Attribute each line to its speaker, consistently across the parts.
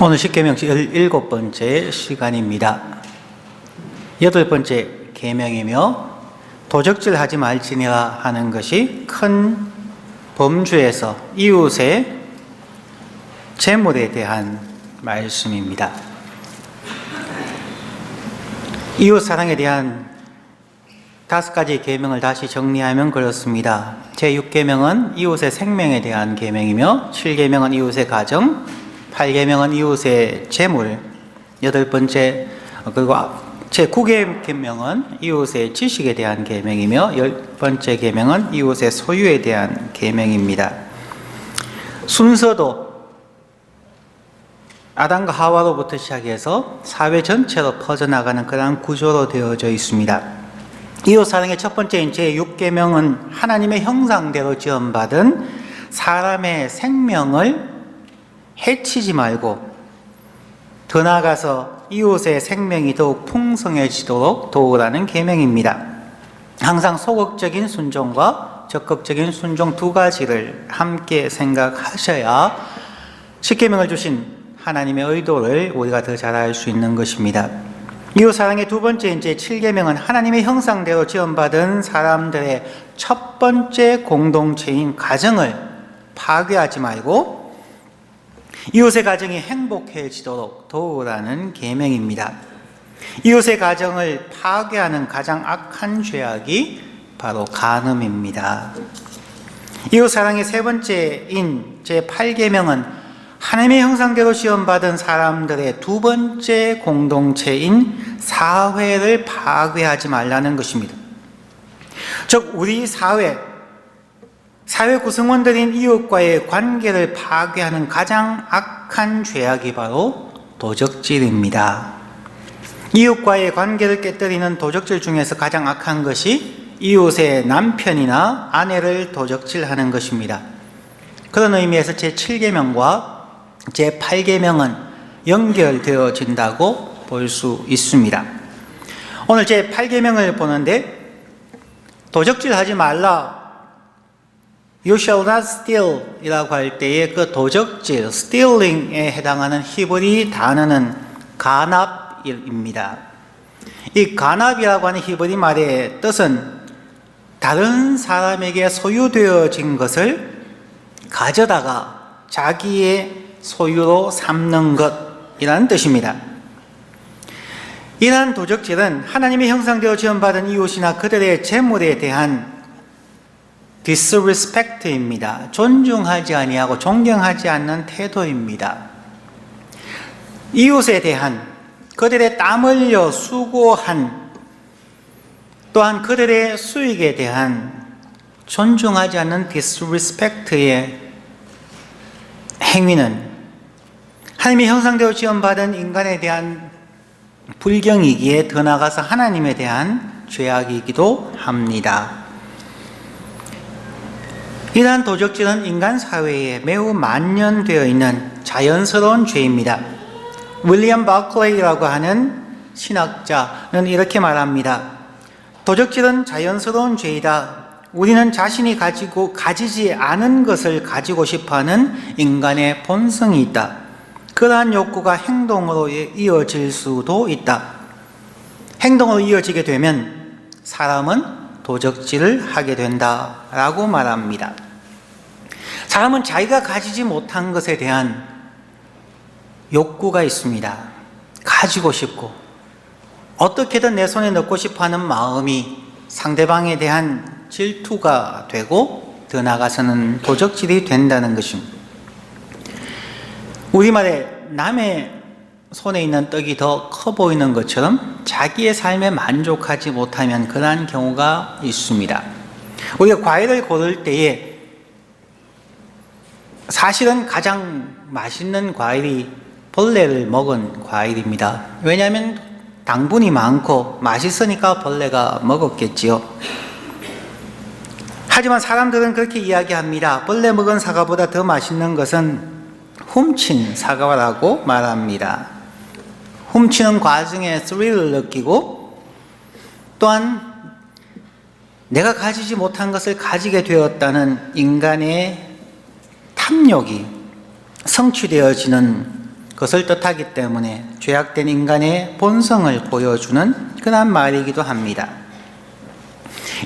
Speaker 1: 오늘 십계명 17번째 시간입니다. 8번째 계명이며 도적질하지 말지니라 하는 것이 큰 범주에서 이웃의 재물에 대한 말씀입니다. 이웃 사랑에 대한 5가지 계명을 다시 정리하면 그렇습니다. 제6계명은 이웃의 생명에 대한 계명이며 7계명은 이웃의 가정, 8계명은 이웃의 재물, 8번째 그리고 제9계명은 이웃의 지식에 대한 계명이며 10번째 계명은 이웃의 소유에 대한 계명입니다. 순서도 아담과 하와로부터 시작해서 사회 전체로 퍼져나가는 그러한 구조로 되어져 있습니다. 이웃 사랑의 첫 번째인 제6계명은 하나님의 형상대로 지음받은 사람의 생명을 해치지 말고 더 나아가서 이웃의 생명이 더욱 풍성해지도록 도우라는 계명입니다. 항상 소극적인 순종과 적극적인 순종 두 가지를 함께 생각하셔야 십계명을 주신 하나님의 의도를 우리가 더 잘 알 수 있는 것입니다. 이웃 사랑의 두 번째 이제 7계명은 하나님의 형상대로 지음받은 사람들의 첫 번째 공동체인 가정을 파괴하지 말고 이웃의 가정이 행복해지도록 도우라는 계명입니다. 이웃의 가정을 파괴하는 가장 악한 죄악이 바로 간음입니다. 이웃 사랑의 세 번째인 제8계명은 하나님의 형상대로 지음받은 사람들의 두 번째 공동체인 사회를 파괴하지 말라는 것입니다. 즉 우리 사회 구성원들인 이웃과의 관계를 파괴하는 가장 악한 죄악이 바로 도적질입니다. 이웃과의 관계를 깨뜨리는 도적질 중에서 가장 악한 것이 이웃의 남편이나 아내를 도적질하는 것입니다. 그런 의미에서 제7계명과 제8계명은 연결되어진다고 볼 수 있습니다. 오늘 제8계명을 보는데 도적질하지 말라, You shall not steal 이라고 할 때의 그 도적질, stealing에 해당하는 히브리 단어는 간압입니다. 이 간압이라고 하는 히브리 말의 뜻은 다른 사람에게 소유되어진 것을 가져다가 자기의 소유로 삼는 것이라는 뜻입니다. 이러한 도적질은 하나님의 형상대로 지음받은 이웃이나 그들의 재물에 대한 disrespect입니다. 존중하지 아니하고 존경하지 않는 태도입니다. 이웃에 대한 그들의 땀 흘려 수고한 또한 그들의 수익에 대한 존중하지 않는 disrespect의 행위는 하나님의 형상대로 지음받은 인간에 대한 불경이기에 더 나아가서 하나님에 대한 죄악이기도 합니다. 이러한 도적질은 인간 사회에 매우 만연되어 있는 자연스러운 죄입니다. 윌리엄 버클레이라고 하는 신학자는 이렇게 말합니다. 도적질은 자연스러운 죄이다. 우리는 자신이 가지지 않은 것을 가지고 싶어하는 인간의 본성이 있다. 그러한 욕구가 행동으로 이어질 수도 있다. 행동으로 이어지게 되면 사람은 도적질을 하게 된다라고 말합니다. 사람은 자기가 가지지 못한 것에 대한 욕구가 있습니다. 가지고 싶고 어떻게든 내 손에 넣고 싶어하는 마음이 상대방에 대한 질투가 되고 더 나아가서는 도적질이 된다는 것입니다. 우리말에 남의 손에 있는 떡이 더 커 보이는 것처럼 자기의 삶에 만족하지 못하면 그러한 경우가 있습니다. 우리가 과일을 고를 때에 사실은 가장 맛있는 과일이 벌레를 먹은 과일입니다. 왜냐하면 당분이 많고 맛있으니까 벌레가 먹었겠지요. 하지만 사람들은 그렇게 이야기합니다. 벌레 먹은 사과보다 더 맛있는 것은 훔친 사과라고 말합니다. 훔치는 과정에 스릴을 느끼고 또한 내가 가지지 못한 것을 가지게 되었다는 인간의 탐욕이 성취되어지는 것을 뜻하기 때문에 죄악된 인간의 본성을 보여주는 그런 말이기도 합니다.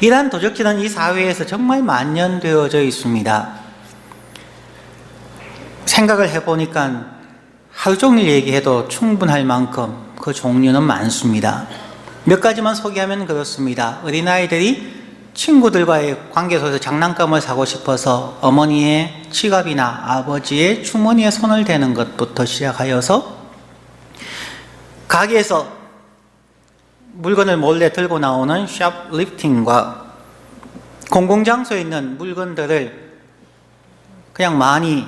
Speaker 1: 이러한 도적질은 이 사회에서 정말 만연되어져 있습니다. 생각을 해보니까 하루 종일 얘기해도 충분할 만큼 그 종류는 많습니다. 몇 가지만 소개하면 그렇습니다. 어린아이들이 친구들과의 관계 속에서 장난감을 사고 싶어서 어머니의 지갑이나 아버지의 주머니에 손을 대는 것부터 시작하여서 가게에서 물건을 몰래 들고 나오는 샵리프팅과 공공장소에 있는 물건들을 그냥 많이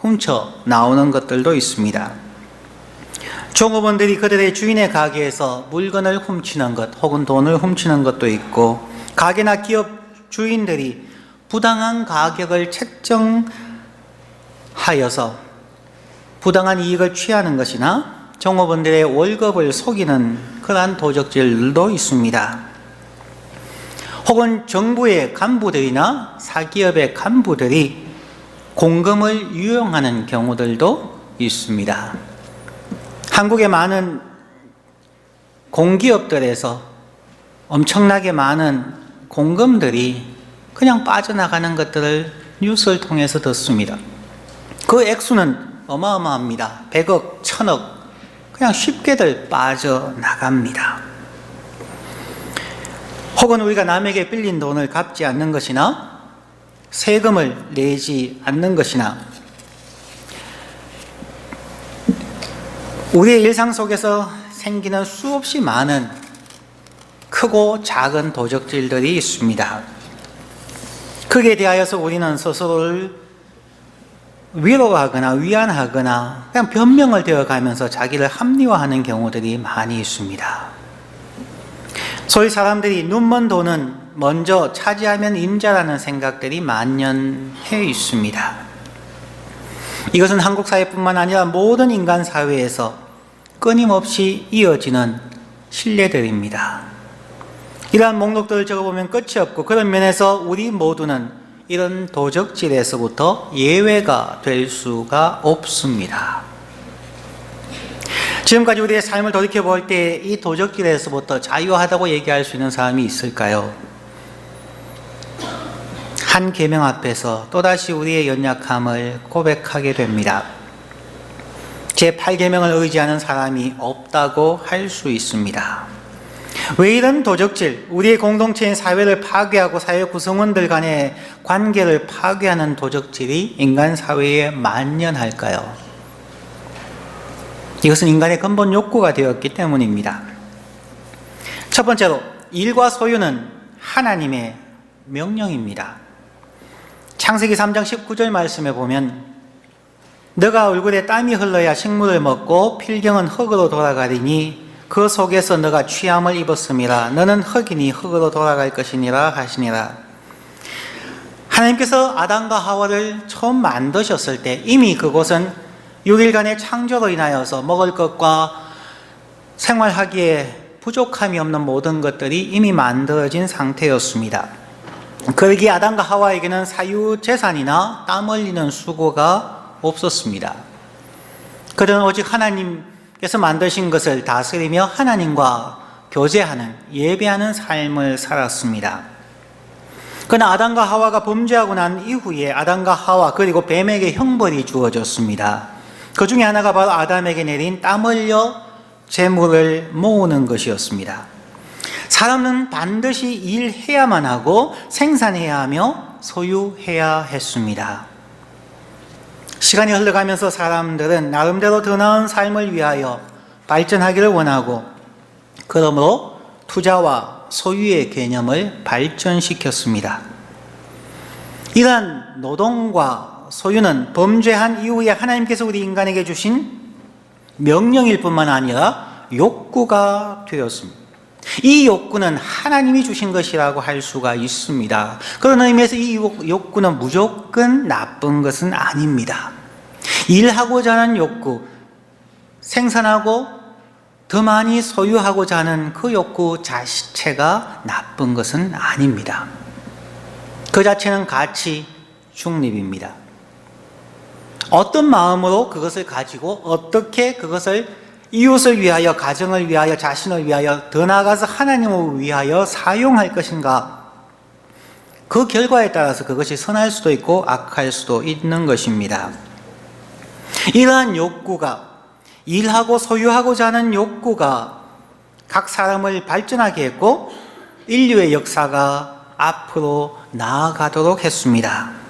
Speaker 1: 훔쳐 나오는 것들도 있습니다. 종업원들이 그들의 주인의 가게에서 물건을 훔치는 것 혹은 돈을 훔치는 것도 있고, 가게나 기업 주인들이 부당한 가격을 책정하여서 부당한 이익을 취하는 것이나 종업원들의 월급을 속이는 그러한 도적질들도 있습니다. 혹은 정부의 간부들이나 사기업의 간부들이 공금을 유용하는 경우들도 있습니다. 한국의 많은 공기업들에서 엄청나게 많은 공금들이 그냥 빠져나가는 것들을 뉴스를 통해서 듣습니다. 그 액수는 어마어마합니다. 100억, 1000억 그냥 쉽게들 빠져나갑니다. 혹은 우리가 남에게 빌린 돈을 갚지 않는 것이나 세금을 내지 않는 것이나 우리의 일상 속에서 생기는 수없이 많은 크고 작은 도적질들이 있습니다. 크게 대하여서 우리는 스스로를 위로하거나 위안하거나 그냥 변명을 되어가면서 자기를 합리화하는 경우들이 많이 있습니다. 소위 사람들이 눈먼 돈은 먼저 차지하면 임자라는 생각들이 만연해 있습니다. 이것은 한국 사회뿐만 아니라 모든 인간 사회에서 끊임없이 이어지는 신뢰들입니다. 이러한 목록들을 적어보면 끝이 없고, 그런 면에서 우리 모두는 이런 도적질에서부터 예외가 될 수가 없습니다. 지금까지 우리의 삶을 돌이켜볼 때 이 도적질에서부터 자유하다고 얘기할 수 있는 사람이 있을까요? 한 계명 앞에서 또다시 우리의 연약함을 고백하게 됩니다. 제8계명을 의지하는 사람이 없다고 할 수 있습니다. 왜 이런 도적질, 우리의 공동체인 사회를 파괴하고 사회 구성원들 간의 관계를 파괴하는 도적질이 인간 사회에 만연할까요? 이것은 인간의 근본 욕구가 되었기 때문입니다. 첫 번째로, 일과 소유는 하나님의 명령입니다. 창세기 3장 19절 말씀에 보면 너가 얼굴에 땀이 흘러야 식물을 먹고 필경은 흙으로 돌아가리니 그 속에서 너가 취함을 입었음이라. 너는 흙이니 흙으로 돌아갈 것이니라 하시니라. 하나님께서 아담과 하와를 처음 만드셨을 때 이미 그곳은 6일간의 창조로 인하여서 먹을 것과 생활하기에 부족함이 없는 모든 것들이 이미 만들어진 상태였습니다. 그러기에 아담과 하와에게는 사유재산이나 땀 흘리는 수고가 없었습니다. 그들은 오직 하나님께서 만드신 것을 다스리며 하나님과 교제하는, 예배하는 삶을 살았습니다. 그러나 아담과 하와가 범죄하고 난 이후에 아담과 하와 그리고 뱀에게 형벌이 주어졌습니다. 그 중에 하나가 바로 아담에게 내린 땀 흘려 재물을 모으는 것이었습니다. 사람은 반드시 일해야만 하고 생산해야 하며 소유해야 했습니다. 시간이 흘러가면서 사람들은 나름대로 더 나은 삶을 위하여 발전하기를 원하고, 그러므로 투자와 소유의 개념을 발전시켰습니다. 이러한 노동과 소유는 범죄한 이후에 하나님께서 우리 인간에게 주신 명령일 뿐만 아니라 욕구가 되었습니다. 이 욕구는 하나님이 주신 것이라고 할 수가 있습니다. 그런 의미에서 이 욕구는 무조건 나쁜 것은 아닙니다. 일하고자 하는 욕구, 생산하고 더 많이 소유하고자 하는 그 욕구 자체가 나쁜 것은 아닙니다. 그 자체는 가치 중립입니다. 어떤 마음으로 그것을 가지고 어떻게 그것을 이웃을 위하여, 가정을 위하여, 자신을 위하여, 더 나아가서 하나님을 위하여 사용할 것인가? 그 결과에 따라서 그것이 선할 수도 있고 악할 수도 있는 것입니다. 이러한 욕구가, 일하고 소유하고자 하는 욕구가 각 사람을 발전하게 했고 인류의 역사가 앞으로 나아가도록 했습니다.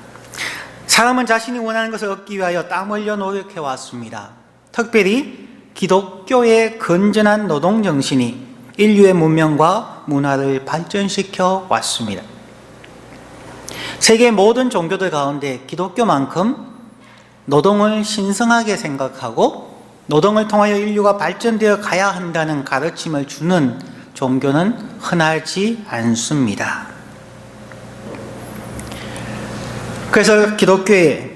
Speaker 1: 사람은 자신이 원하는 것을 얻기 위하여 땀 흘려 노력해 왔습니다. 특별히 기독교의 건전한 노동정신이 인류의 문명과 문화를 발전시켜 왔습니다. 세계 모든 종교들 가운데 기독교만큼 노동을 신성하게 생각하고 노동을 통하여 인류가 발전되어 가야 한다는 가르침을 주는 종교는 흔하지 않습니다. 그래서 기독교의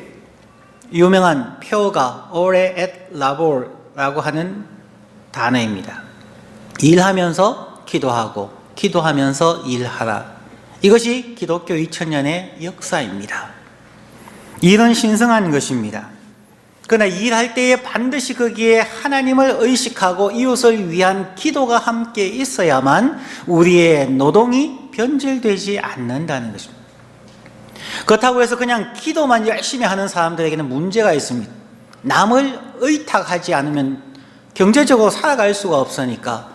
Speaker 1: 유명한 표어가 ore et labor라고 하는 단어입니다. 일하면서 기도하고 기도하면서 일하라. 이것이 기독교 2000년의 역사입니다. 일은 신성한 것입니다. 그러나 일할 때에 반드시 거기에 하나님을 의식하고 이웃을 위한 기도가 함께 있어야만 우리의 노동이 변질되지 않는다는 것입니다. 그렇다고 해서 그냥 기도만 열심히 하는 사람들에게는 문제가 있습니다. 남을 의탁하지 않으면 경제적으로 살아갈 수가 없으니까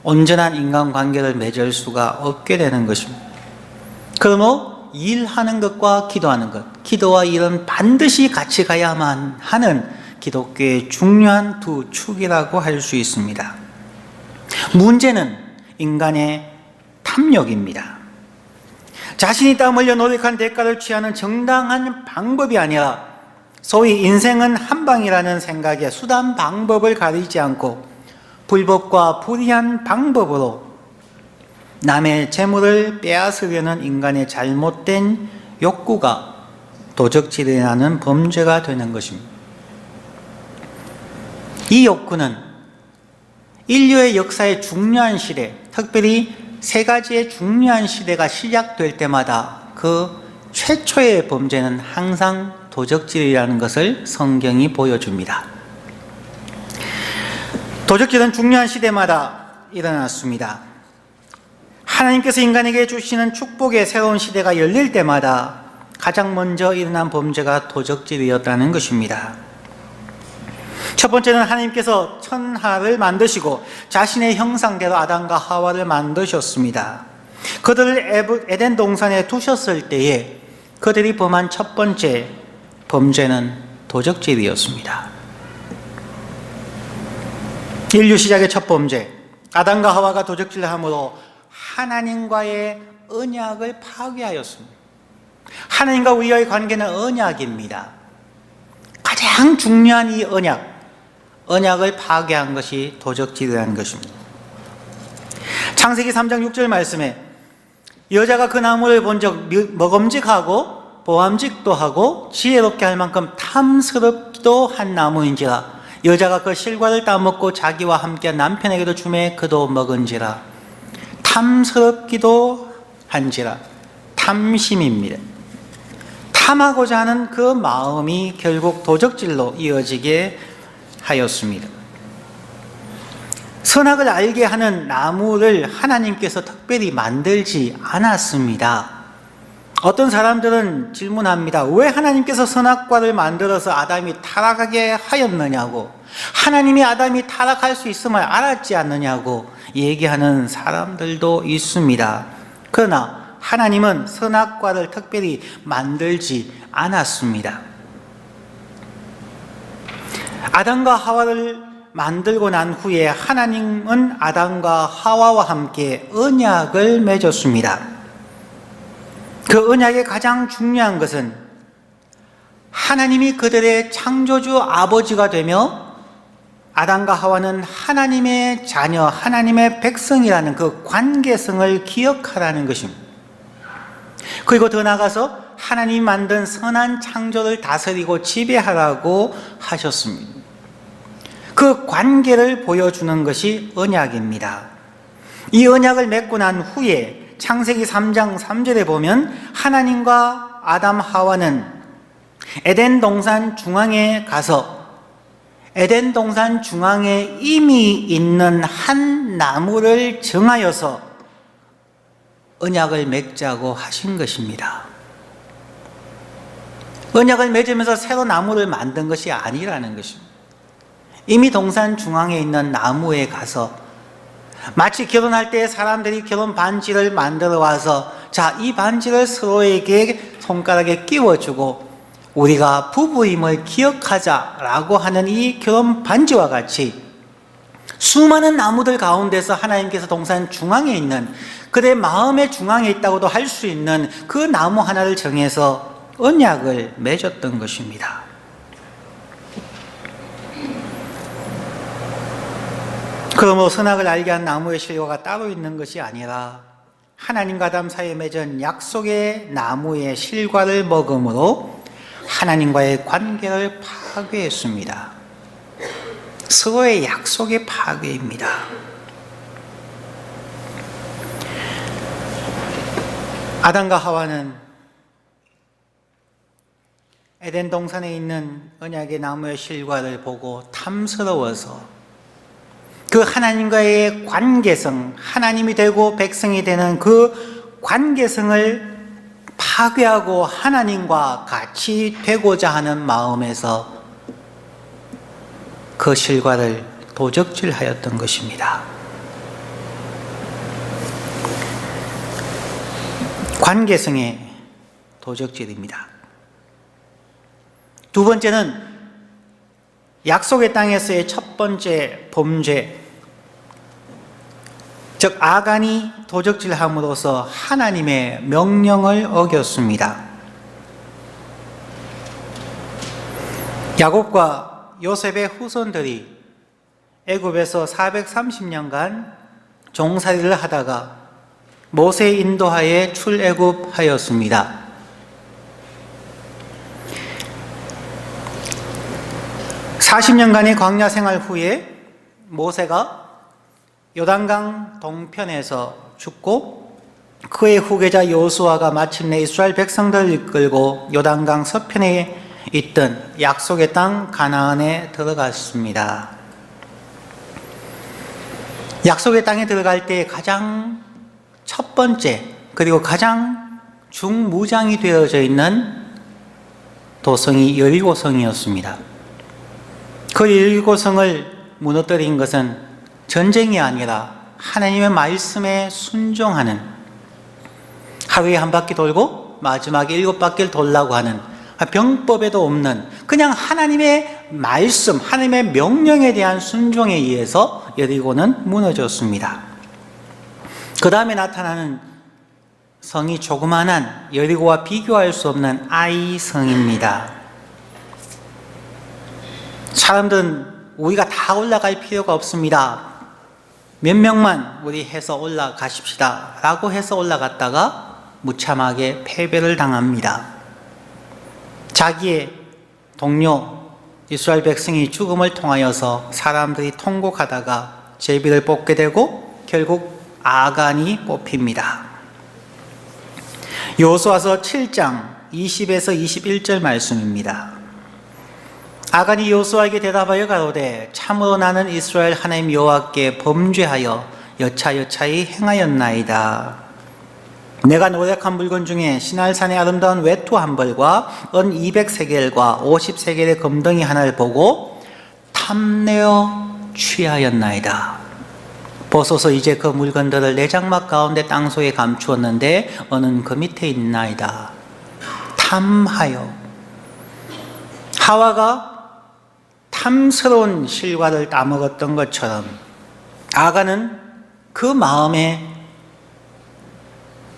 Speaker 1: 온전한 인간관계를 맺을 수가 없게 되는 것입니다. 그러므로 일하는 것과 기도하는 것, 기도와 일은 반드시 같이 가야만 하는 기독교의 중요한 두 축이라고 할 수 있습니다. 문제는 인간의 탐욕입니다. 자신이 땀 흘려 노력한 대가를 취하는 정당한 방법이 아니라 소위 인생은 한 방이라는 생각에 수단 방법을 가리지 않고 불법과 불의한 방법으로 남의 재물을 빼앗으려는 인간의 잘못된 욕구가 도적질이라는 범죄가 되는 것입니다. 이 욕구는 인류의 역사의 중요한 시대, 특별히 세 가지의 중요한 시대가 시작될 때마다 그 최초의 범죄는 항상 도적질이라는 것을 성경이 보여줍니다. 도적질은 중요한 시대마다 일어났습니다. 하나님께서 인간에게 주시는 축복의 새로운 시대가 열릴 때마다 가장 먼저 일어난 범죄가 도적질이었다는 것입니다. 첫 번째는 하나님께서 천하를 만드시고 자신의 형상대로 아담과 하와를 만드셨습니다. 그들을 에덴 동산에 두셨을 때에 그들이 범한 첫 번째 범죄는 도적질이었습니다. 인류 시작의 첫 범죄, 아담과 하와가 도적질함으로 하나님과의 언약을 파괴하였습니다. 하나님과 우리와의 관계는 언약입니다. 가장 중요한 이 언약을 파괴한 것이 도적질이라는 것입니다. 창세기 3장 6절 말씀에 여자가 그 나무를 본즉 먹음직하고 보암직도 하고 지혜롭게 할 만큼 탐스럽기도 한 나무인지라 여자가 그 실과를 따먹고 자기와 함께 남편에게도 주매 그도 먹은지라. 탐스럽기도 한지라. 탐심입니다. 탐하고자 하는 그 마음이 결국 도적질로 이어지게 하였습니다. 선악을 알게 하는 나무를 하나님께서 특별히 만들지 않았습니다. 어떤 사람들은 질문합니다. 왜 하나님께서 선악과를 만들어서 아담이 타락하게 하였느냐고, 하나님이 아담이 타락할 수 있음을 알았지 않느냐고 얘기하는 사람들도 있습니다. 그러나 하나님은 선악과를 특별히 만들지 않았습니다. 아담과 하와를 만들고 난 후에 하나님은 아담과 하와와 함께 언약을 맺었습니다. 그 언약의 가장 중요한 것은 하나님이 그들의 창조주 아버지가 되며 아담과 하와는 하나님의 자녀, 하나님의 백성이라는 그 관계성을 기억하라는 것입니다. 그리고 더 나아가서 하나님이 만든 선한 창조를 다스리고 지배하라고 하셨습니다. 그 관계를 보여주는 것이 언약입니다. 이 언약을 맺고 난 후에 창세기 3장 3절에 보면 하나님과 아담 하와는 에덴 동산 중앙에 가서 에덴 동산 중앙에 이미 있는 한 나무를 정하여서 언약을 맺자고 하신 것입니다. 언약을 맺으면서 새로 나무를 만든 것이 아니라는 것입니다. 이미 동산 중앙에 있는 나무에 가서 마치 결혼할 때 사람들이 결혼 반지를 만들어 와서 자, 이 반지를 서로에게 손가락에 끼워주고 우리가 부부임을 기억하자라고 하는 이 결혼 반지와 같이 수많은 나무들 가운데서 하나님께서 동산 중앙에 있는 그의 마음의 중앙에 있다고도 할 수 있는 그 나무 하나를 정해서 언약을 맺었던 것입니다. 그러므로 선악을 알게 한 나무의 실과가 따로 있는 것이 아니라 하나님과 아담 사이에 맺은 약속의 나무의 실과를 먹음으로 하나님과의 관계를 파괴했습니다. 서로의 약속의 파괴입니다. 아담과 하와는 에덴 동산에 있는 언약의 나무의 실과를 보고 탐스러워서 그 하나님과의 관계성, 하나님이 되고 백성이 되는 그 관계성을 파괴하고 하나님과 같이 되고자 하는 마음에서 그 실과를 도적질하였던 것입니다. 관계성의 도적질입니다. 두 번째는 약속의 땅에서의 첫 번째 범죄, 즉 아간이 도적질함으로써 하나님의 명령을 어겼습니다. 야곱과 요셉의 후손들이 애굽에서 430년간 종살이를 하다가 모세 인도하에 출애굽하였습니다. (40년간의) 광야 생활 후에 모세가 요단강 동편에서 죽고 그의 후계자 여호수아가 마침내 이스라엘 백성들을 이끌고 요단강 서편에 있던 약속의 땅 가나안에 들어갔습니다. 약속의 땅에 들어갈 때 가장 첫 번째 그리고 가장 중무장이 되어져 있는 도성이 여리고성이었습니다. 그 여리고성을 무너뜨린 것은 전쟁이 아니라 하나님의 말씀에 순종하는, 하루에 한 바퀴 돌고 마지막에 7바퀴를 돌라고 하는 병법에도 없는 그냥 하나님의 말씀, 하나님의 명령에 대한 순종에 의해서 여리고는 무너졌습니다. 그 다음에 나타나는 성이 조그만한 여리고와 비교할 수 없는 아이 성입니다. 사람들은 우리가 다 올라갈 필요가 없습니다. 몇 명만 우리 해서 올라가십시다 라고 해서 올라갔다가 무참하게 패배를 당합니다. 자기의 동료 이스라엘 백성이 죽음을 통하여서 사람들이 통곡하다가 제비를 뽑게 되고 결국 아간이 뽑힙니다. 여호수아서 7장 20에서 21절 말씀입니다. 아간이 여호수아에게 대답하여 가로되 참으로 나는 이스라엘 하나님 여호와께 범죄하여 여차여차히 행하였나이다. 내가 노력한 물건 중에 시날산의 아름다운 외투 한 벌과 은 200세겔과 50세겔의 금덩이 하나를 보고 탐내어 취하였나이다. 보소서 이제 그 물건들을 내 장막 가운데 땅속에 감추었는데 은은 그 밑에 있나이다. 탐하여. 하와가 탐스러운 실과를 따먹었던 것처럼 아간은 그 마음에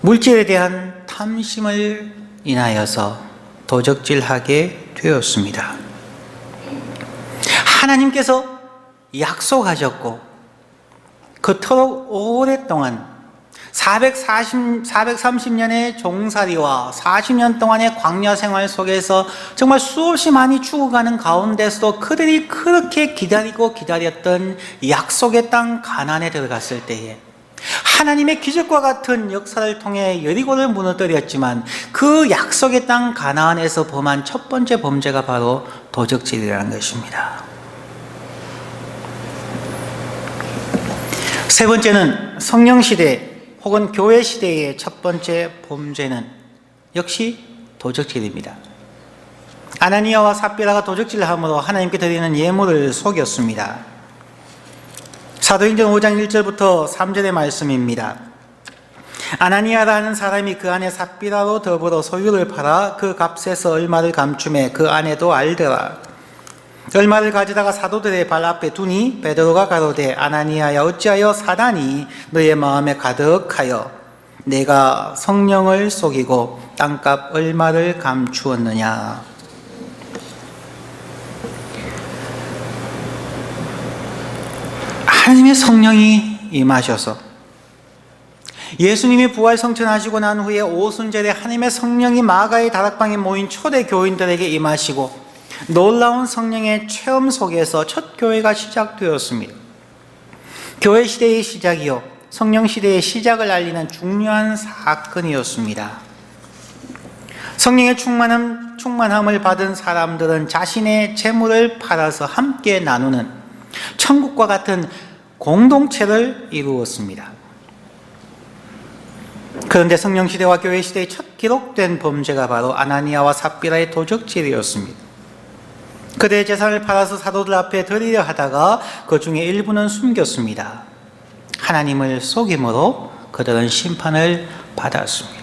Speaker 1: 물질에 대한 탐심을 인하여서 도적질하게 되었습니다. 하나님께서 약속하셨고 그토록 오랫동안 430년의 종살이와 40년 동안의 광야 생활 속에서 정말 수없이 많이 죽어가는 가운데서도 그들이 그렇게 기다리고 기다렸던 약속의 땅 가나안에 들어갔을 때에 하나님의 기적과 같은 역사를 통해 여리고를 무너뜨렸지만 그 약속의 땅 가나안에서 범한 첫 번째 범죄가 바로 도적질이라는 것입니다. 세 번째는 성령시대 혹은 교회시대의 첫 번째 범죄는 역시 도적질입니다. 아나니아와 삽비라가 도적질함으로 하나님께 드리는 예물을 속였습니다. 사도행전 5장 1절부터 3절의 말씀입니다. 아나니아라는 사람이 그 안에 삽비라로 더불어 소유를 팔아 그 값에서 얼마를 감춤해 그 아내도 알더라. 얼마를 가져다가 사도들의 발 앞에 두니 베드로가 가로되 아나니아야 어찌하여 사단이 너의 마음에 가득하여 내가 성령을 속이고 땅값 얼마를 감추었느냐. 하나님의 성령이 임하셔서 예수님이 부활 성천하시고 난 후에 오순절에 하나님의 성령이 마가의 다락방에 모인 초대 교인들에게 임하시고 놀라운 성령의 체험 속에서 첫 교회가 시작되었습니다. 교회 시대의 시작이요 성령 시대의 시작을 알리는 중요한 사건이었습니다. 성령의 충만함을 받은 사람들은 자신의 재물을 팔아서 함께 나누는 천국과 같은 공동체를 이루었습니다. 그런데 성령 시대와 교회 시대의 첫 기록된 범죄가 바로 아나니아와 삽비라의 도적질이었습니다. 그들의 재산을 팔아서 사도들 앞에 드리려 하다가 그 중에 일부는 숨겼습니다. 하나님을 속임으로 그들은 심판을 받았습니다.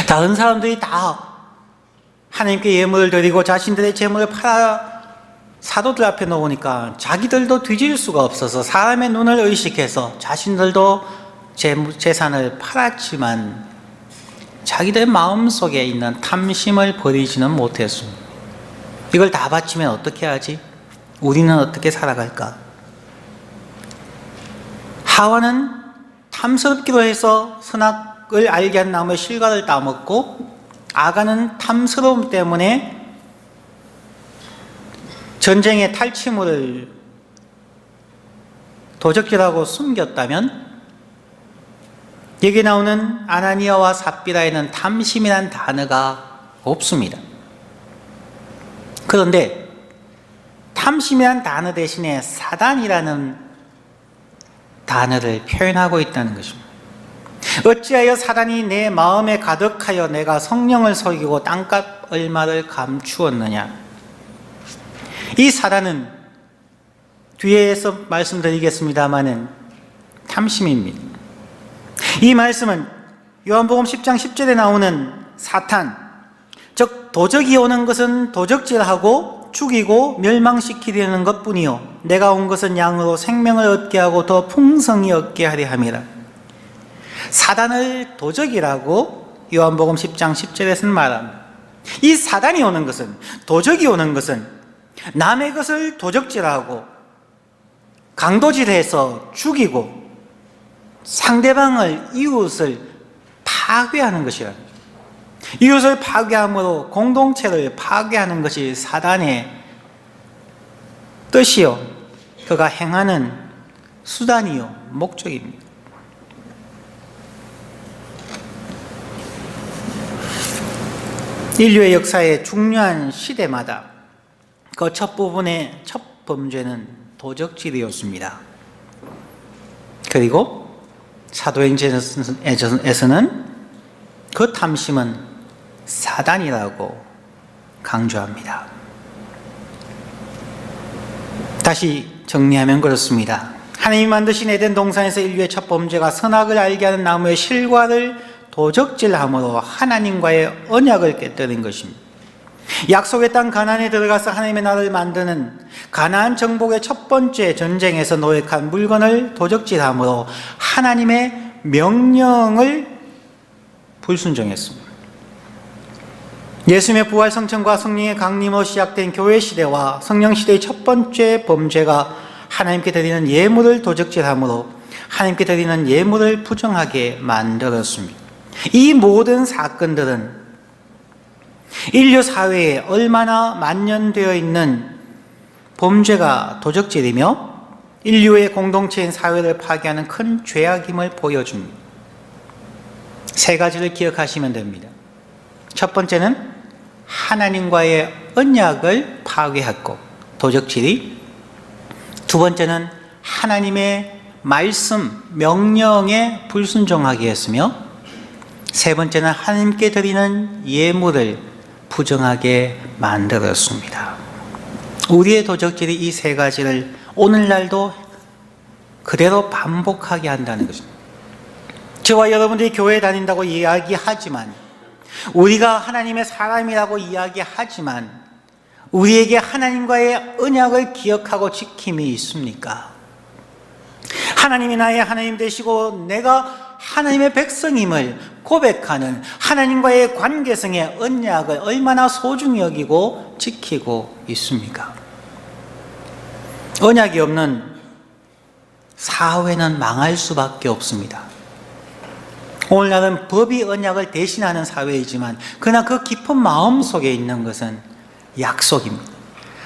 Speaker 1: 다른 사람들이 다 하나님께 예물을 드리고 자신들의 재물을 팔아 사도들 앞에 놓으니까 자기들도 뒤질 수가 없어서 사람의 눈을 의식해서 자신들도 재산을 팔았지만 자기들 마음속에 있는 탐심을 버리지는 못했습니다. 이걸 다 바치면 어떻게 하지? 우리는 어떻게 살아갈까? 하와는 탐스럽기도 해서 선악을 알게 한 나무의 실과를 따먹고 아가는 탐스러움 때문에 전쟁의 탈취물을 도적질하고 숨겼다면 여기 나오는 아나니아와 삽비라에는 탐심이란 단어가 없습니다. 그런데 탐심이란 단어 대신에 사단이라는 단어를 표현하고 있다는 것입니다. 어찌하여 사단이 내 마음에 가득하여 내가 성령을 속이고 땅값 얼마를 감추었느냐. 이 사단은 뒤에서 말씀드리겠습니다마는 탐심입니다. 이 말씀은 요한복음 10장 10절에 나오는 사탄, 즉 도적이 오는 것은 도적질하고 죽이고 멸망시키려는 것뿐이요 내가 온 것은 양으로 생명을 얻게 하고 더 풍성히 얻게 하려 함이라. 사단을 도적이라고 요한복음 10장 10절에서는 말합니다. 이 사단이 오는 것은, 도적이 오는 것은 남의 것을 도적질하고 강도질해서 죽이고 상대방을, 이웃을 파괴하는 것이라. 이웃을 파괴함으로 공동체를 파괴하는 것이 사단의 뜻이요 그가 행하는 수단이요 목적입니다. 인류의 역사의 중요한 시대마다 그 첫 부분의 첫 범죄는 도적질이었습니다. 그리고 사도행전에서는 그 탐심은 사단이라고 강조합니다. 다시 정리하면 그렇습니다. 하나님이 만드신 에덴 동산에서 인류의 첫 범죄가 선악을 알게 하는 나무의 실과를 도적질함으로 하나님과의 언약을 깨뜨린 것입니다. 약속의 땅 가나안에 들어가서 하나님의 나라를 만드는 가나안 정복의 첫 번째 전쟁에서 노획한 물건을 도적질함으로 하나님의 명령을 불순종했습니다. 예수님의 부활 성천과 성령의 강림으로 시작된 교회 시대와 성령 시대의 첫 번째 범죄가 하나님께 드리는 예물을 도적질함으로 하나님께 드리는 예물을 부정하게 만들었습니다. 이 모든 사건들은 인류 사회에 얼마나 만연되어 있는 범죄가 도적질이며 인류의 공동체인 사회를 파괴하는 큰 죄악임을 보여줍니다. 세 가지를 기억하시면 됩니다. 첫 번째는 하나님과의 언약을 파괴했고 도적질이, 두 번째는 하나님의 말씀, 명령에 불순종하게 했으며, 세 번째는 하나님께 드리는 예물을 부정하게 만들었습니다. 우리의 도적질이 이 세 가지를 오늘날도 그대로 반복하게 한다는 것입니다. 저와 여러분들이 교회에 다닌다고 이야기하지만, 우리가 하나님의 사람이라고 이야기하지만, 우리에게 하나님과의 언약을 기억하고 지킴이 있습니까? 하나님이 나의 하나님 되시고 내가 하나님의 백성임을 고백하는 하나님과의 관계성의 언약을 얼마나 소중히 여기고 지키고 있습니까? 언약이 없는 사회는 망할 수밖에 없습니다. 오늘날은 법이 언약을 대신하는 사회이지만, 그러나 그 깊은 마음 속에 있는 것은 약속입니다.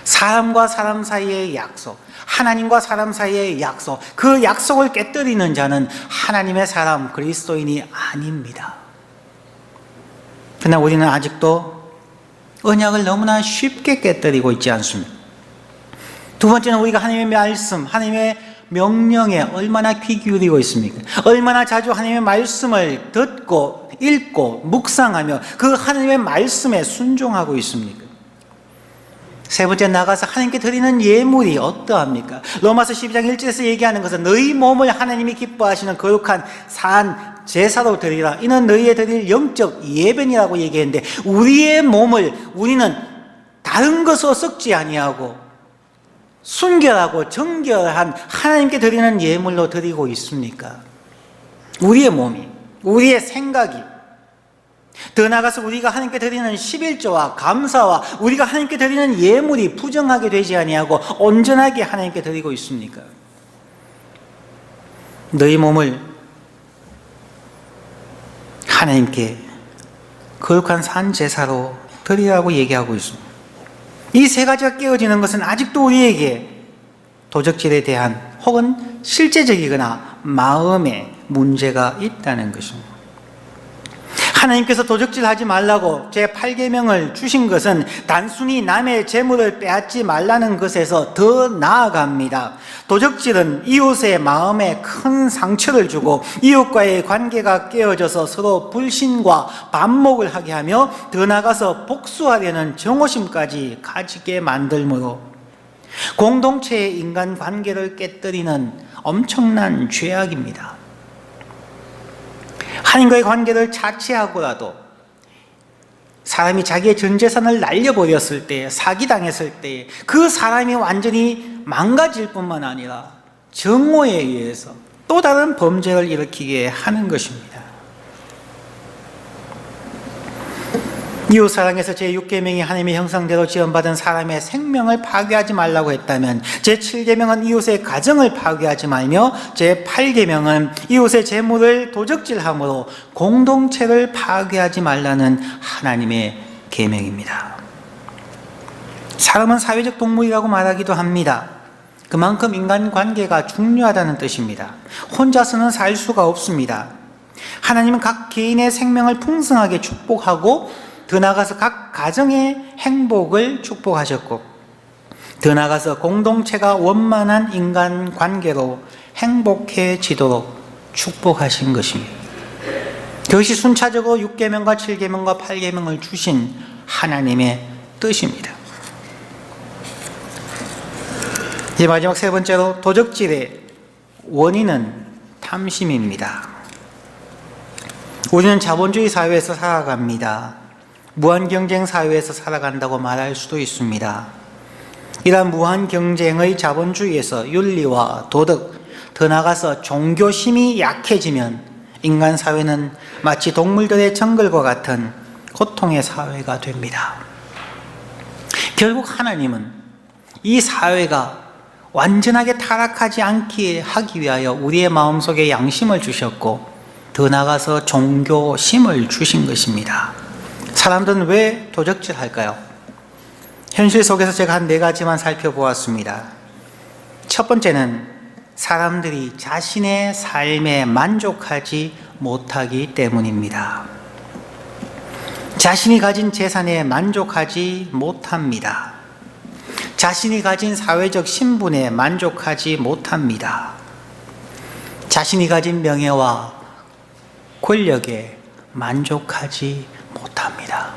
Speaker 1: 사람과 사람 사이의 약속, 하나님과 사람 사이의 약속, 그 약속을 깨뜨리는 자는 하나님의 사람, 그리스도인이 아닙니다. 그러나 우리는 아직도 언약을 너무나 쉽게 깨뜨리고 있지 않습니다. 두 번째는 우리가 하나님의 말씀, 하나님의 명령에 얼마나 귀 기울이고 있습니까? 얼마나 자주 하나님의 말씀을 듣고 읽고 묵상하며 그 하나님의 말씀에 순종하고 있습니까? 세 번째, 나가서 하나님께 드리는 예물이 어떠합니까? 로마서 12장 1절에서 얘기하는 것은 너희 몸을 하나님이 기뻐하시는 거룩한 산 제사로 드리라. 이는 너희의 드릴 영적 예배니라고 얘기했는데, 우리의 몸을 우리는 다른 것으로 썩지 아니하고 순결하고 정결한 하나님께 드리는 예물로 드리고 있습니까? 우리의 몸이, 우리의 생각이, 더 나아가서 우리가 하나님께 드리는 11조와 감사와 우리가 하나님께 드리는 예물이 부정하게 되지 아니하고 온전하게 하나님께 드리고 있습니까? 너희 몸을 하나님께 거룩한 산 제사로 드리라고 얘기하고 있습니다. 이 세 가지가 깨어지는 것은 아직도 우리에게 도적질에 대한 혹은 실제적이거나 마음의 문제가 있다는 것입니다. 하나님께서 도적질하지 말라고 제8계명을 주신 것은 단순히 남의 재물을 빼앗지 말라는 것에서 더 나아갑니다. 도적질은 이웃의 마음에 큰 상처를 주고 이웃과의 관계가 깨어져서 서로 불신과 반목을 하게 하며 더 나아가서 복수하려는 정오심까지 가지게 만들므로 공동체의 인간관계를 깨뜨리는 엄청난 죄악입니다. 하나님과의 관계를 자체하고라도 사람이 자기의 전 재산을 날려버렸을 때, 사기당했을 때 그 사람이 완전히 망가질 뿐만 아니라 정오에 의해서 또 다른 범죄를 일으키게 하는 것입니다. 이웃사랑에서 제6계명이 하나님의 형상대로 지원받은 사람의 생명을 파괴하지 말라고 했다면, 제7계명은 이웃의 가정을 파괴하지 말며, 제8계명은 이웃의 재물을 도적질함으로 공동체를 파괴하지 말라는 하나님의 계명입니다. 사람은 사회적 동물이라고 말하기도 합니다. 그만큼 인간관계가 중요하다는 뜻입니다. 혼자서는 살 수가 없습니다. 하나님은 각 개인의 생명을 풍성하게 축복하고 더 나아가서 각 가정의 행복을 축복하셨고, 더 나아가서 공동체가 원만한 인간관계로 행복해지도록 축복하신 것입니다. 그것이 순차적으로 6계명과 7계명과 8계명을 주신 하나님의 뜻입니다. 이제 마지막 세 번째로, 도적질의 원인은 탐심입니다. 우리는 자본주의 사회에서 살아갑니다. 무한경쟁 사회에서 살아간다고 말할 수도 있습니다. 이러한 무한경쟁의 자본주의에서 윤리와 도덕, 더 나아가서 종교심이 약해지면 인간 사회는 마치 동물들의 정글과 같은 고통의 사회가 됩니다. 결국 하나님은 이 사회가 완전하게 타락하지 않게 하기 위하여 우리의 마음속에 양심을 주셨고, 더 나아가서 종교심을 주신 것입니다. 사람들은 왜 도적질할까요? 현실 속에서 제가 한 4가지만 살펴보았습니다. 첫 번째는 사람들이 자신의 삶에 만족하지 못하기 때문입니다. 자신이 가진 재산에 만족하지 못합니다. 자신이 가진 사회적 신분에 만족하지 못합니다. 자신이 가진 명예와 권력에 만족하지 못합니다.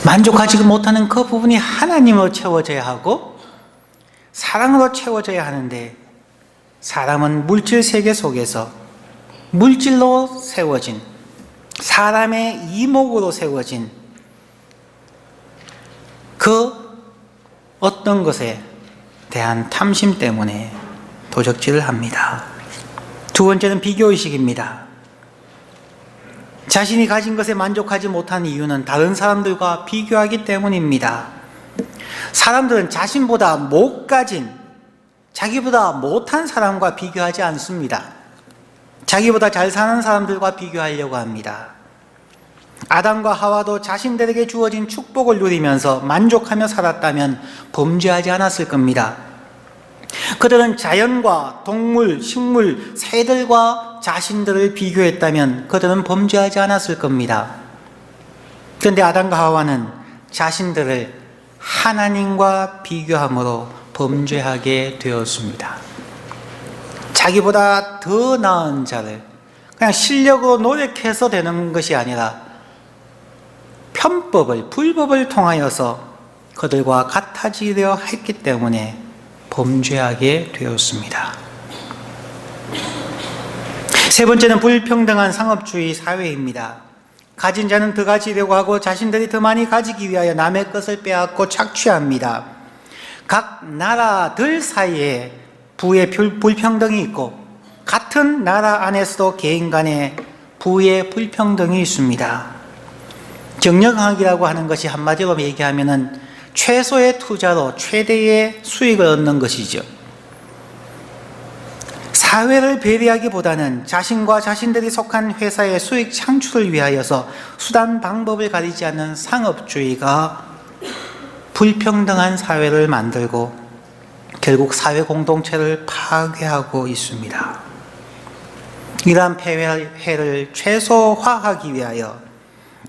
Speaker 1: 만족하지 못하는 그 부분이 하나님으로 채워져야 하고 사랑으로 채워져야 하는데, 사람은 물질 세계 속에서 물질로 세워진, 사람의 이목으로 세워진 그 어떤 것에 대한 탐심 때문에 도적질을 합니다. 두 번째는 비교의식입니다. 자신이 가진 것에 만족하지 못하는 이유는 다른 사람들과 비교하기 때문입니다. 사람들은 자신보다 못 가진, 자기보다 못한 사람과 비교하지 않습니다. 자기보다 잘 사는 사람들과 비교하려고 합니다. 아담과 하와도 자신들에게 주어진 축복을 누리면서 만족하며 살았다면 범죄하지 않았을 겁니다. 그들은 자연과 동물, 식물, 새들과 자신들을 비교했다면 그들은 범죄하지 않았을 겁니다. 그런데 아담과 하와는 자신들을 하나님과 비교함으로 범죄하게 되었습니다. 자기보다 더 나은 자를 그냥 실력으로 노력해서 되는 것이 아니라 편법을, 불법을 통하여서 그들과 같아지려 했기 때문에 범죄하게 되었습니다. 세 번째는 불평등한 상업주의 사회입니다. 가진 자는 더 가지려고 하고 자신들이 더 많이 가지기 위하여 남의 것을 빼앗고 착취합니다. 각 나라들 사이에 부의 불평등이 있고 같은 나라 안에서도 개인 간의 부의 불평등이 있습니다. 경영학이라고 하는 것이 한마디로 얘기하면은 최소의 투자로 최대의 수익을 얻는 것이죠. 사회를 배려하기보다는 자신과 자신들이 속한 회사의 수익 창출을 위하여서 수단 방법을 가리지 않는 상업주의가 불평등한 사회를 만들고 결국 사회 공동체를 파괴하고 있습니다. 이러한 폐해를 최소화하기 위하여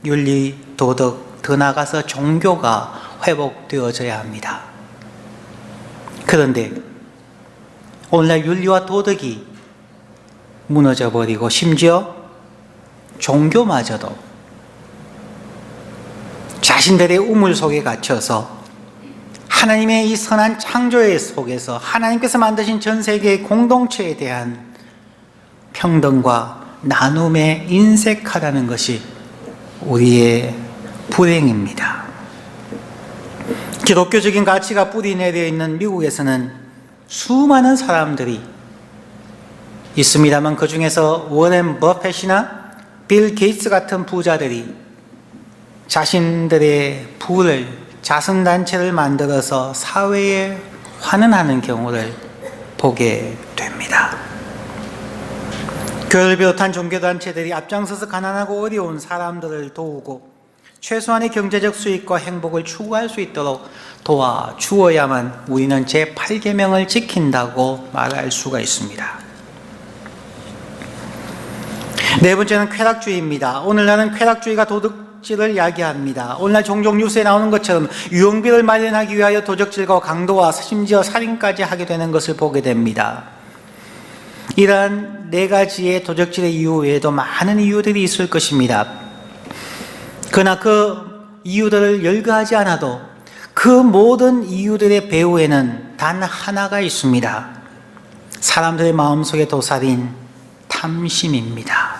Speaker 1: 윤리, 도덕, 더 나아가서 종교가 회복되어져야 합니다. 그런데 오늘날 윤리와 도덕이 무너져 버리고 심지어 종교마저도 자신들의 우물 속에 갇혀서 하나님의 이 선한 창조의 속에서 하나님께서 만드신 전 세계의 공동체에 대한 평등과 나눔에 인색하다는 것이 우리의 불행입니다. 기독교적인 가치가 뿌리 내려 있는 미국에서는 수많은 사람들이 있습니다만 그 중에서 워렌 버핏이나 빌 게이츠 같은 부자들이 자신들의 부를 자선단체를 만들어서 사회에 환원하는 경우를 보게 됩니다. 교회를 비롯한 종교단체들이 앞장서서 가난하고 어려운 사람들을 도우고 최소한의 경제적 수익과 행복을 추구할 수 있도록 도와주어야만 우리는 제8계명을 지킨다고 말할 수가 있습니다. 네 번째는 쾌락주의입니다. 오늘날은 쾌락주의가 도덕질을 야기합니다. 오늘날 종종 뉴스에 나오는 것처럼 유흥비를 마련하기 위하여 도적질과 강도와 심지어 살인까지 하게 되는 것을 보게 됩니다. 이러한 네 가지의 도적질의 이유 외에도 많은 이유들이 있을 것입니다. 그러나 그 이유들을 열거하지 않아도 그 모든 이유들의 배후에는 단 하나가 있습니다. 사람들의 마음속에 도사린 탐심입니다.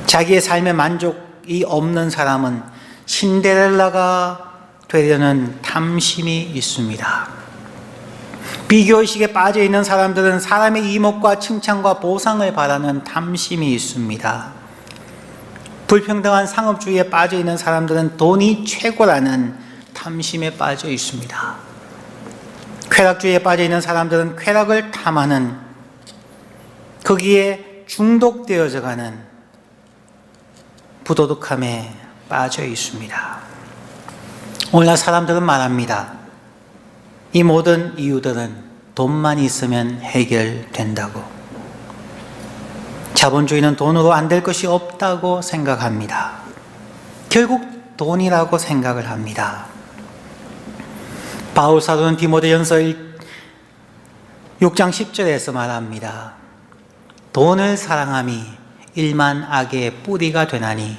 Speaker 1: 자기의 삶에 만족이 없는 사람은 신데렐라가 되려는 탐심이 있습니다. 비교의식에 빠져 있는 사람들은 사람의 이목과 칭찬과 보상을 바라는 탐심이 있습니다. 불평등한 상업주의에 빠져 있는 사람들은 돈이 최고라는 탐심에 빠져 있습니다. 쾌락주의에 빠져 있는 사람들은 쾌락을 탐하는, 거기에 중독되어져 가는 부도덕함에 빠져 있습니다. 오늘날 사람들은 말합니다. 이 모든 이유들은 돈만 있으면 해결된다고, 자본주의는 돈으로 안 될 것이 없다고 생각합니다. 결국 돈이라고 생각을 합니다. 바울 사도는 디모데전서 6장 10절에서 말합니다. 돈을 사랑함이 일만 악의 뿌리가 되나니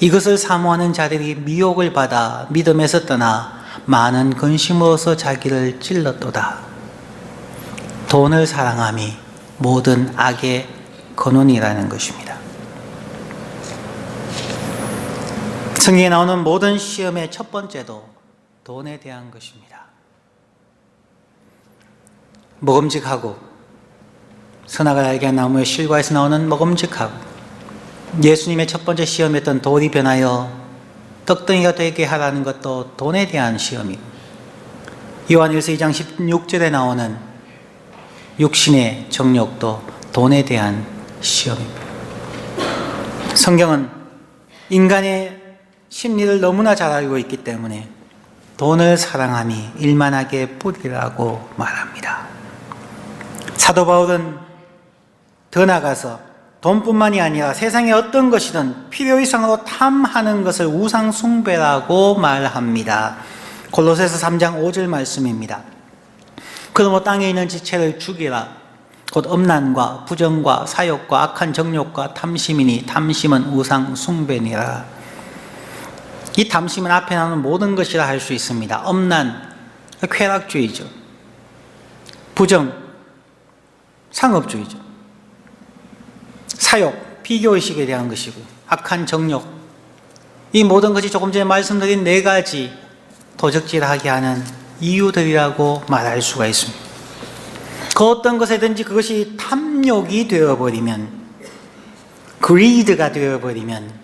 Speaker 1: 이것을 사모하는 자들이 미혹을 받아 믿음에서 떠나 많은 근심으로서 자기를 찔렀도다. 돈을 사랑함이 모든 악의 근원이라는 것입니다. 성경에 나오는 모든 시험의 첫 번째도 돈에 대한 것입니다. 먹음직하고 선악을 알게 한 나무의 실과에서 나오는 먹음직하고, 예수님의 첫 번째 시험이었던 돌이 변하여 떡덩이가 되게 하라는 것도 돈에 대한 시험이고, 요한일서 2장 16절에 나오는 육신의 정욕도 돈에 대한 시험입니다. 성경은 인간의 심리를 너무나 잘 알고 있기 때문에 돈을 사랑함이 일만하게 뿌리라고 말합니다. 사도 바울은 더 나아가서 돈뿐만이 아니라 세상의 어떤 것이든 필요 이상으로 탐하는 것을 우상 숭배라고 말합니다. 골로새서 3장 5절 말씀입니다. 그러므로 땅에 있는 지체를 죽이라. 곧 음란과 부정과 사욕과 악한 정욕과 탐심이니 탐심은 우상 숭배니라. 이 탐심은 앞에 나오는 모든 것이라 할 수 있습니다. 음란, 쾌락주의죠. 부정, 상업주의죠. 사욕, 비교의식에 대한 것이고, 악한 정욕, 이 모든 것이 조금 전에 말씀드린 네 가지 도적질하게 하는 이유들이라고 말할 수가 있습니다. 그 어떤 것에든지 그것이 탐욕이 되어버리면, greed가 되어버리면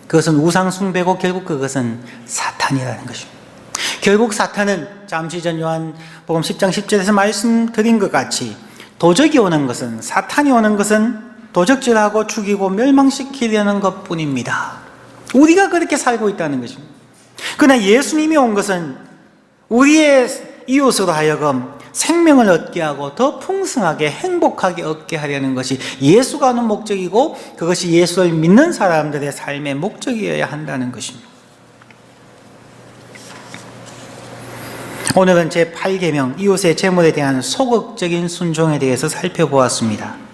Speaker 1: 그것은 우상 숭배고 결국 그것은 사탄이라는 것입니다. 결국 사탄은 잠시 전 요한복음 10장 10절에서 말씀드린 것 같이 도적이 오는 것은, 사탄이 오는 것은 도적질하고 죽이고 멸망시키려는 것뿐입니다. 우리가 그렇게 살고 있다는 것입니다. 그러나 예수님이 온 것은 우리의 이웃으로 하여금 생명을 얻게 하고 더 풍성하게 행복하게 얻게 하려는 것이 예수가 하는 목적이고, 그것이 예수를 믿는 사람들의 삶의 목적이어야 한다는 것입니다. 오늘은 제8계명 이웃의 재물에 대한 소극적인 순종에 대해서 살펴보았습니다.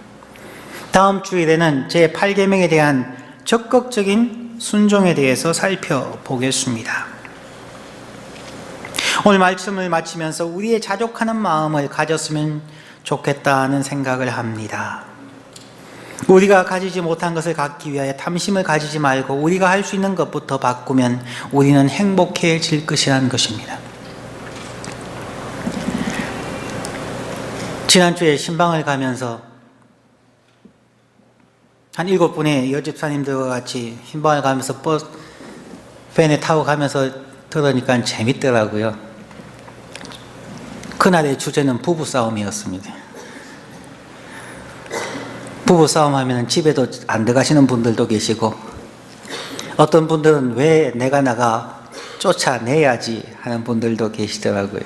Speaker 1: 다음 주일에는 제8계명에 대한 적극적인 순종에 대해서 살펴보겠습니다. 오늘 말씀을 마치면서 우리의 자족하는 마음을 가졌으면 좋겠다는 생각을 합니다. 우리가 가지지 못한 것을 갖기 위하여 탐심을 가지지 말고 우리가 할 수 있는 것부터 바꾸면 우리는 행복해질 것이라는 것입니다. 지난주에 신방을 가면서 한 7분의 여집사님들과 같이 신방을 가면서 버스 밴에 타고 가면서 들으니까 재밌더라고요. 그날의 주제는 부부싸움이었습니다. 부부싸움 하면 집에도 안 들어가시는 분들도 계시고, 어떤 분들은 왜 내가 나가 쫓아내야지 하는 분들도 계시더라고요.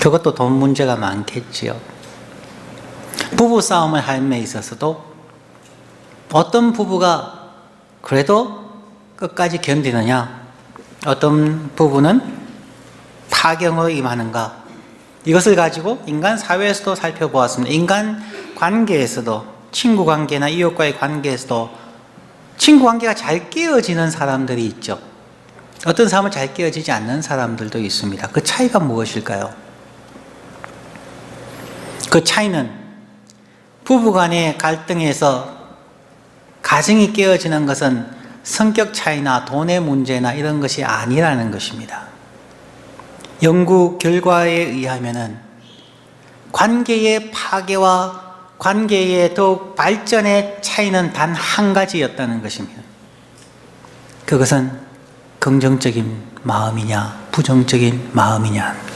Speaker 1: 그것도 돈 문제가 많겠지요. 부부싸움을 함에 있어서도 어떤 부부가 그래도 끝까지 견디느냐, 어떤 부부는 파경으로 임하는가, 이것을 가지고 인간 사회에서도 살펴보았습니다. 인간 관계에서도, 친구 관계나 이웃과의 관계에서도 친구 관계가 잘 깨어지는 사람들이 있죠. 어떤 사람은 잘 깨어지지 않는 사람들도 있습니다. 그 차이가 무엇일까요? 그 차이는 부부간의 갈등에서 가정이 깨어지는 것은 성격 차이나 돈의 문제나 이런 것이 아니라는 것입니다. 연구 결과에 의하면은 관계의 파괴와 관계의 더욱 발전의 차이는 단 한 가지였다는 것입니다. 그것은 긍정적인 마음이냐 부정적인 마음이냐.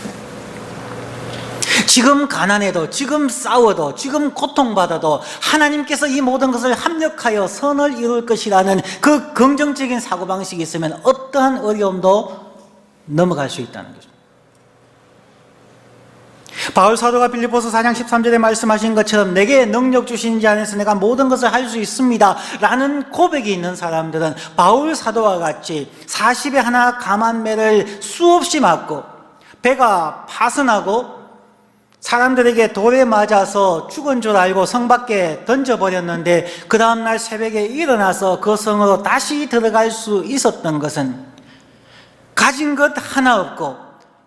Speaker 1: 지금 가난해도, 지금 싸워도, 지금 고통받아도 하나님께서 이 모든 것을 합력하여 선을 이룰 것이라는 그 긍정적인 사고방식이 있으면 어떠한 어려움도 넘어갈 수 있다는 거죠. 바울 사도가 빌립보서 4장 13절에 말씀하신 것처럼 내게 능력 주신 자 안에서 내가 모든 것을 할 수 있습니다 라는 고백이 있는 사람들은 바울 사도와 같이 40에 하나 감한 매를 수없이 맞고 배가 파선하고 사람들에게 돌에 맞아서 죽은 줄 알고 성 밖에 던져버렸는데 그 다음날 새벽에 일어나서 그 성으로 다시 들어갈 수 있었던 것은 가진 것 하나 없고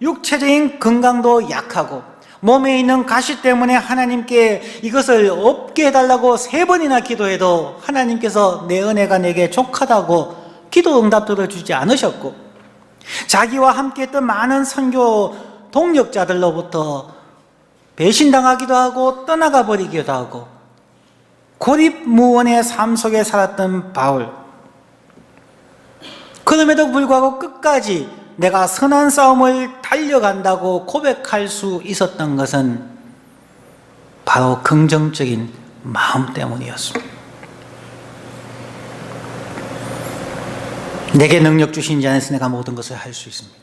Speaker 1: 육체적인 건강도 약하고 몸에 있는 가시 때문에 하나님께 이것을 없게 해달라고 3번이나 기도해도 하나님께서 내 은혜가 내게 족하다고 기도 응답들을 주지 않으셨고 자기와 함께 했던 많은 선교 동력자들로부터 배신당하기도 하고 떠나가 버리기도 하고 고립무원의 삶 속에 살았던 바울, 그럼에도 불구하고 끝까지 내가 선한 싸움을 달려간다고 고백할 수 있었던 것은 바로 긍정적인 마음 때문이었습니다. 내게 능력 주신 자 안에서 내가 모든 것을 할 수 있습니다.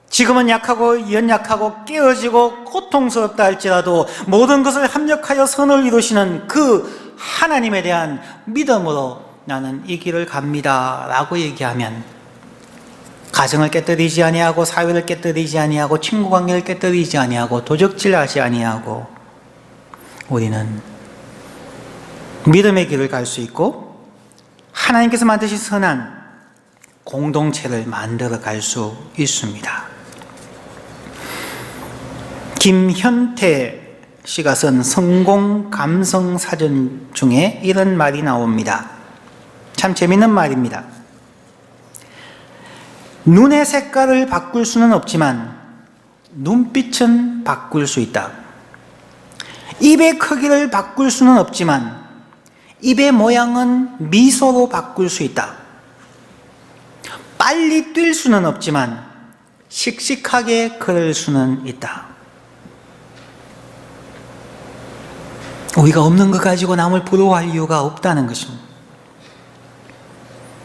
Speaker 1: 지금은 약하고 연약하고 깨어지고 고통스럽다 할지라도 모든 것을 합력하여 선을 이루시는 그 하나님에 대한 믿음으로 나는 이 길을 갑니다 라고 얘기하면 가정을 깨뜨리지 아니하고 사회를 깨뜨리지 아니하고 친구 관계를 깨뜨리지 아니하고 도적질하지 아니하고 우리는 믿음의 길을 갈 수 있고 하나님께서 만드신 선한 공동체를 만들어 갈 수 있습니다. 김현태 씨가 쓴 성공 감성 사전 중에 이런 말이 나옵니다. 참 재밌는 말입니다. 눈의 색깔을 바꿀 수는 없지만 눈빛은 바꿀 수 있다. 입의 크기를 바꿀 수는 없지만 입의 모양은 미소로 바꿀 수 있다. 빨리 뛸 수는 없지만 씩씩하게 걸을 수는 있다. 우리가 없는 것 가지고 남을 부러워할 이유가 없다는 것입니다.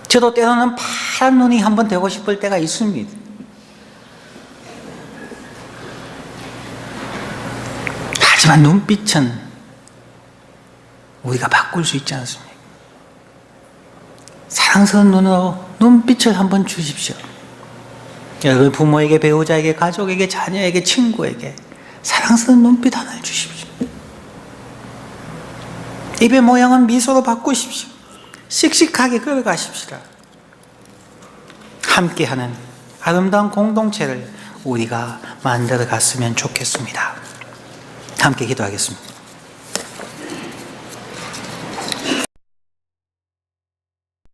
Speaker 1: 저도 때로는 파란 눈이 한번 되고 싶을 때가 있습니다. 하지만 눈빛은 우리가 바꿀 수 있지 않습니까? 사랑스러운 눈으로 눈빛을 한번 주십시오. 여러분 부모에게, 배우자에게, 가족에게, 자녀에게, 친구에게 사랑스러운 눈빛 하나를 주십시오. 입의 모양은 미소로 바꾸십시오. 씩씩하게 걸어가십시다. 함께하는 아름다운 공동체를 우리가 만들어 갔으면 좋겠습니다. 함께 기도하겠습니다.